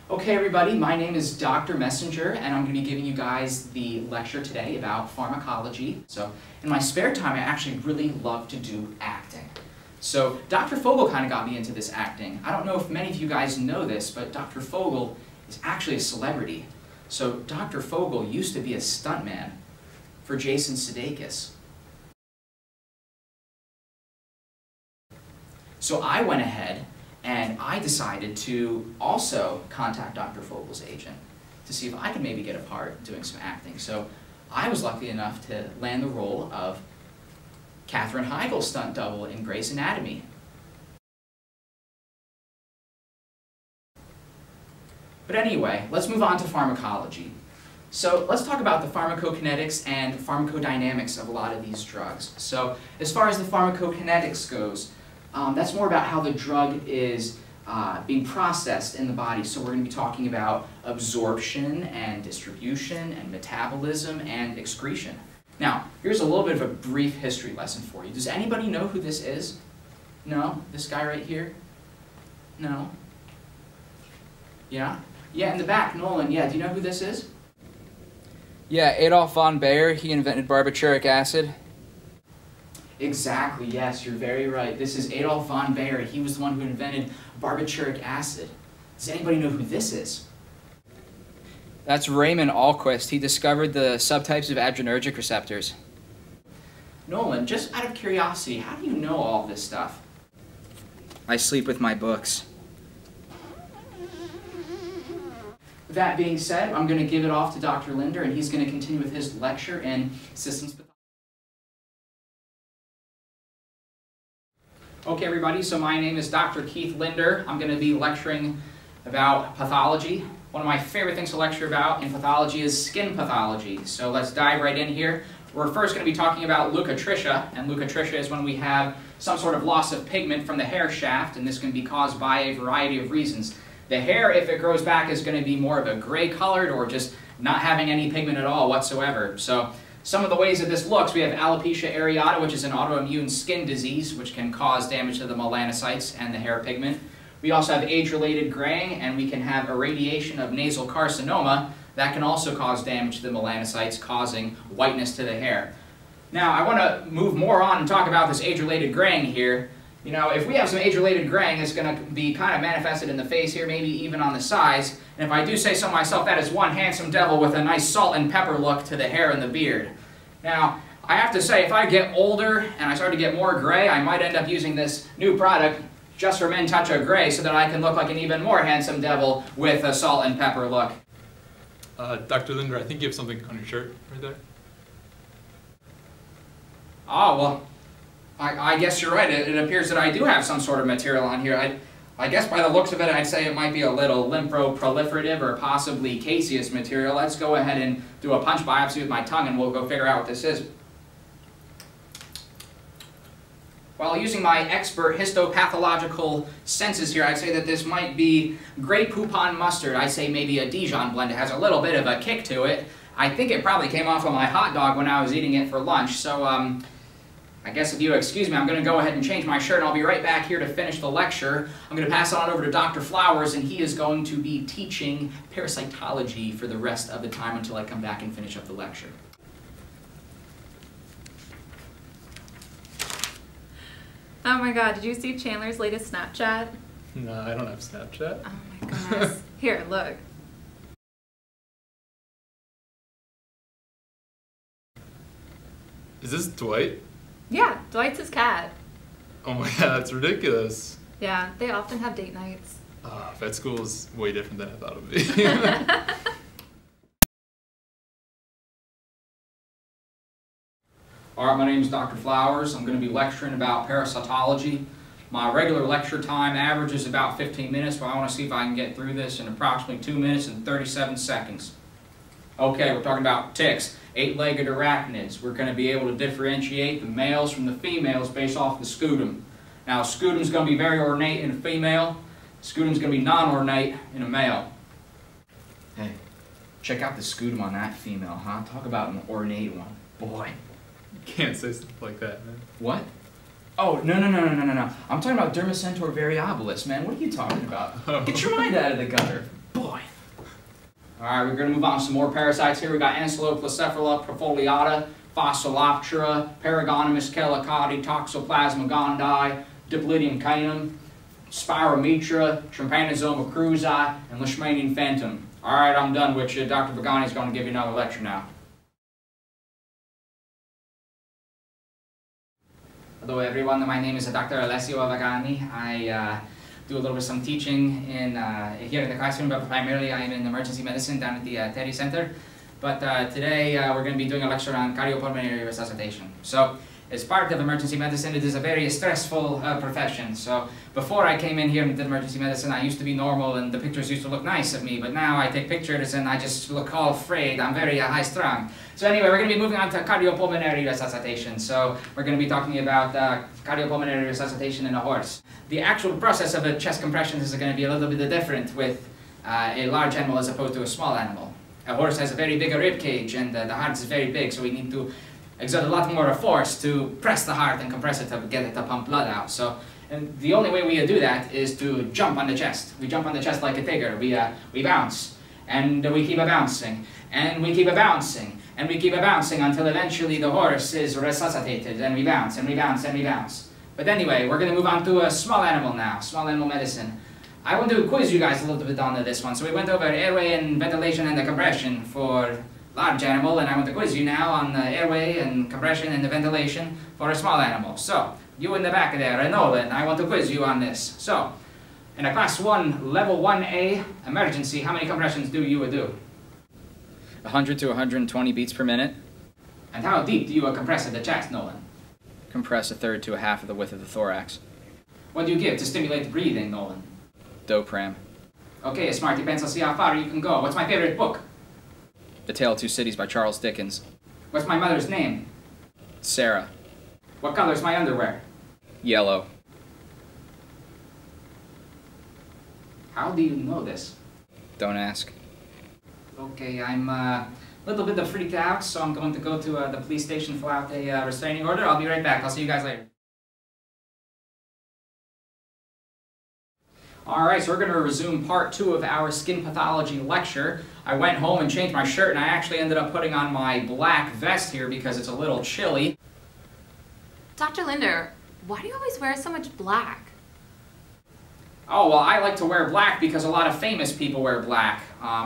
Okay everybody, my name is Dr. Messenger and I'm going to be giving you guys the lecture today about pharmacology. So in my spare time I actually really love to do acting. So Dr. Fogel kind of got me into this acting. I don't know if many of you guys know this, but Dr. Fogel is actually a celebrity. So Dr. Fogel used to be a stuntman for Jason Sudeikis. So I went ahead and I decided to also contact Dr. Fogel's agent to see if I could maybe get a part doing some acting. So I was lucky enough to land the role of Katherine Heigl's stunt double in Grey's Anatomy. But anyway, let's move on to pharmacology. So let's talk about the pharmacokinetics and pharmacodynamics of a lot of these drugs. So as far as the pharmacokinetics goes, that's more about how the drug is being processed in the body. So we're going to be talking about absorption and distribution and metabolism and excretion. Now, here's a little bit of a brief history lesson for you. Does anybody know who this is? No? This guy right here? No? Yeah? Yeah, in the back, Nolan. Yeah, do you know who this is? Yeah, Adolf von Baer, he invented barbituric acid. Exactly, yes, you're very right. This is Adolf von Baer. He was the one who invented barbituric acid. Does anybody know who this is? That's Raymond Ahlquist. He discovered the subtypes of adrenergic receptors. Nolan, just out of curiosity, how do you know all this stuff? I sleep with my books. That being said, I'm going to give it off to Dr. Linder, and he's going to continue with his lecture in systems pathology. Okay everybody, so my name is Dr. Keith Linder. I'm going to be lecturing about pathology. One of my favorite things to lecture about in pathology is skin pathology. So let's dive right in here. We're first going to be talking about leukotrichia, and leukotrichia is when we have some sort of loss of pigment from the hair shaft, and this can be caused by a variety of reasons. The hair, if it grows back, is going to be more of a gray colored or just not having any pigment at all whatsoever. So some of the ways that this looks, we have alopecia areata, which is an autoimmune skin disease, which can cause damage to the melanocytes and the hair pigment. We also have age-related graying, and we can have irradiation of nasal carcinoma. That can also cause damage to the melanocytes, causing whiteness to the hair. Now, I want to move more on and talk about this age-related graying here. You know, if we have some age-related graying, it's going to be kind of manifested in the face here, maybe even on the sides. And if I do say so myself, that is one handsome devil with a nice salt and pepper look to the hair and the beard. Now, I have to say, if I get older and I start to get more gray, I might end up using this new product, Just for Men Touch of Gray, so that I can look like an even more handsome devil with a salt and pepper look. Dr. Linder, I think you have something on your shirt right there. Oh, well, I guess you're right. It appears that I do have some sort of material on here. I guess by the looks of it, I'd say it might be a little lymphoproliferative or possibly caseous material. Let's go ahead and do a punch biopsy with my tongue and we'll go figure out what this is. While using my expert histopathological senses here, I'd say that this might be Grey Poupon mustard. I'd say maybe a Dijon blend. It has a little bit of a kick to it. I think it probably came off of my hot dog when I was eating it for lunch. So I guess if you excuse me, I'm going to go ahead and change my shirt and I'll be right back here to finish the lecture. I'm going to pass it on over to Dr. Flowers and he is going to be teaching parasitology for the rest of the time until I come back and finish up the lecture. Oh my god, did you see Chandler's latest Snapchat? No, I don't have Snapchat. Oh my goodness. Here, look. Is this Dwight? Yeah, Dwight's his cat. Oh my god, that's ridiculous. Yeah, they often have date nights. Vet school is way different than I thought it would be. Alright, my name is Dr. Flowers. I'm going to be lecturing about parasitology. My regular lecture time average is about 15 minutes, but I want to see if I can get through this in approximately 2 minutes and 37 seconds. Okay, we're talking about ticks, 8-legged arachnids. We're going to be able to differentiate the males from the females based off the scutum. Now, scutum is going to be very ornate in a female. Scutum is going to be non-ornate in a male. Hey, check out the scutum on that female, huh? Talk about an ornate one. Boy. You can't say stuff like that, man. What? Oh, no. I'm talking about Dermacentor variabilis, man. What are you talking about? Get your mind out of the gutter. boy. Alright, we're going to move on to some more parasites here. We've got Ancyloplacephala profoliata, Fossiloptera, Paragonymous kellicati, Toxoplasma gondii, Diploidium cainum, Spirometra, Trypanosoma cruzi, and Leishmanian phantom. Alright, I'm done with you. Dr. Vagani is going to give you another lecture now. Hello everyone, my name is Dr. Alessio Vagani. I do a little bit of some teaching here in the classroom, but primarily I'm in emergency medicine down at the Teddy Center. But today we're going to be doing a lecture on cardiopulmonary resuscitation. So, as part of emergency medicine, it is a very stressful profession. So, before I came in here and did emergency medicine, I used to be normal and the pictures used to look nice of me, but now I take pictures and I just look all afraid. I'm very high-strung. So anyway, we're going to be moving on to cardiopulmonary resuscitation. So, we're going to be talking about cardiopulmonary resuscitation in a horse. The actual process of a chest compression is going to be a little bit different with a large animal as opposed to a small animal. A horse has a very big rib cage and the heart is very big, so we need to exert a lot more force to press the heart and compress it to get it to pump blood out. So, and the only way we do that is to jump on the chest. We jump on the chest like a tiger. We bounce, and we keep bouncing, and we keep bouncing, and we keep bouncing until eventually the horse is resuscitated, and we bounce, and we bounce, and we bounce. But anyway, we're going to move on to a small animal now, small animal medicine. I want to quiz you guys a little bit on this one. So we went over airway and ventilation and the compression for large animal, and I want to quiz you now on the airway and compression and the ventilation for a small animal. So, you in the back there, Nolan, I want to quiz you on this. So, in a class 1, level 1A emergency, how many compressions do you do? 100 to 120 beats per minute. And how deep do you compress the chest, Nolan? Compress a third to a half of the width of the thorax. What do you give to stimulate the breathing, Nolan? Dopram. Okay, smarty pants, I'll see how far you can go. What's my favorite book? The Tale of Two Cities by Charles Dickens. What's my mother's name? Sarah. What color's my underwear? Yellow. How do you know this? Don't ask. Okay, I'm a little bit freaked out, so I'm going to go to the police station, fill out a restraining order. I'll be right back. I'll see you guys later. Alright, so we're going to resume part 2 of our skin pathology lecture. I went home and changed my shirt, and I actually ended up putting on my black vest here because it's a little chilly. Dr. Linder, why do you always wear so much black? Oh, well, I like to wear black because a lot of famous people wear black.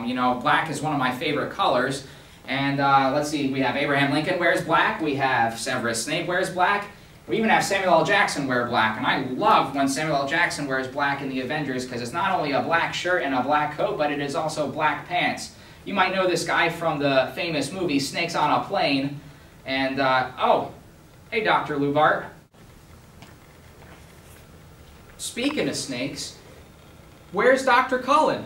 You know, black is one of my favorite colors. And let's see, we have Abraham Lincoln wears black, we have Severus Snape wears black, we even have Samuel L. Jackson wear black. And I love when Samuel L. Jackson wears black in the Avengers because it's not only a black shirt and a black coat, but it is also black pants. You might know this guy from the famous movie Snakes on a Plane. And, oh, hey, Dr. Lubart. Speaking of snakes, where's Dr. Cullen?